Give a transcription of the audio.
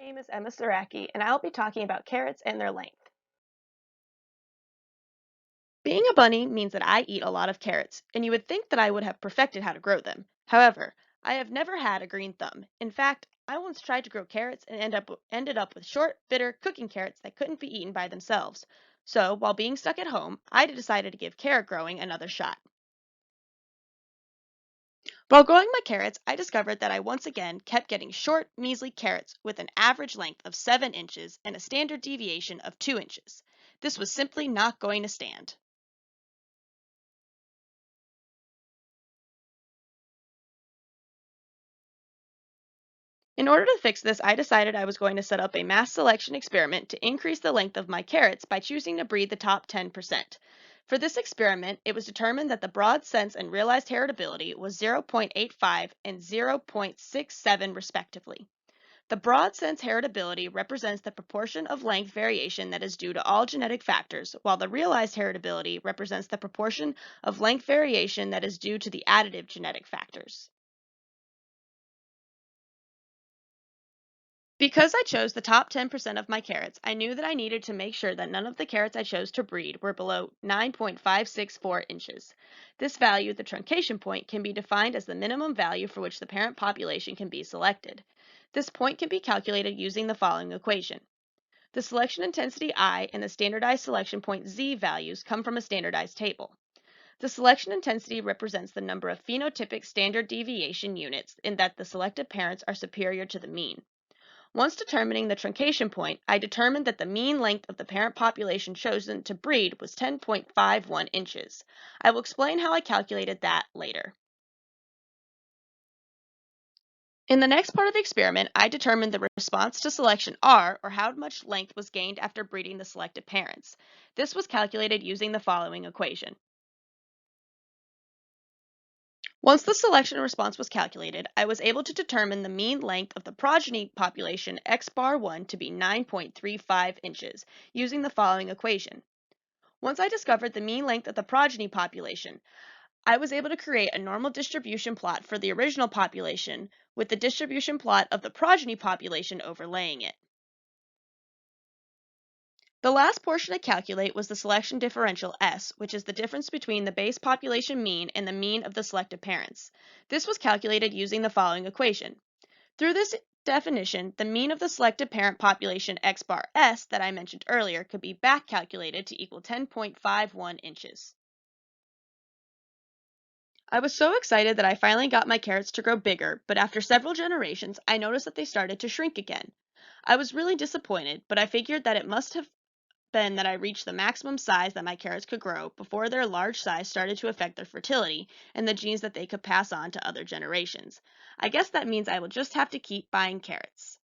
name is Emma Sieracki, and I'll be talking about carrots and their length. Being a bunny means that I eat a lot of carrots, and you would think that I would have perfected how to grow them. However, I have never had a green thumb. In fact, I once tried to grow carrots and ended up with short, bitter cooking carrots that couldn't be eaten by themselves. So, while being stuck at home, I decided to give carrot growing another shot. While growing my carrots, I discovered that I once again kept getting short, measly carrots with an average length of 7 inches and a standard deviation of 2 inches. This was simply not going to stand. In order to fix this, I decided I was going to set up a mass selection experiment to increase the length of my carrots by choosing to breed the top 10%. For this experiment, it was determined that the broad sense and realized heritability was 0.85 and 0.67 respectively. The broad sense heritability represents the proportion of length variation that is due to all genetic factors, while the realized heritability represents the proportion of length variation that is due to the additive genetic factors. Because I chose the top 10% of my carrots, I knew that I needed to make sure that none of the carrots I chose to breed were below 9.564 inches. This value, the truncation point, can be defined as the minimum value for which the parent population can be selected. This point can be calculated using the following equation. The selection intensity I and the standardized selection point Z values come from a standardized table. The selection intensity represents the number of phenotypic standard deviation units in that the selected parents are superior to the mean. Once determining the truncation point, I determined that the mean length of the parent population chosen to breed was 10.51 inches. I will explain how I calculated that later. In the next part of the experiment, I determined the response to selection R, or how much length was gained after breeding the selected parents. This was calculated using the following equation. Once the selection response was calculated, I was able to determine the mean length of the progeny population x bar 1 to be 9.35 inches using the following equation. Once I discovered the mean length of the progeny population, I was able to create a normal distribution plot for the original population with the distribution plot of the progeny population overlaying it. The last portion to calculate was the selection differential S, which is the difference between the base population mean and the mean of the selected parents. This was calculated using the following equation. Through this definition, the mean of the selected parent population x bar S that I mentioned earlier could be back calculated to equal 10.51 inches. I was so excited that I finally got my carrots to grow bigger, but after several generations, I noticed that they started to shrink again. I was really disappointed, but I figured that it must have been that I reached the maximum size that my carrots could grow before their large size started to affect their fertility and the genes that they could pass on to other generations. I guess that means I will just have to keep buying carrots.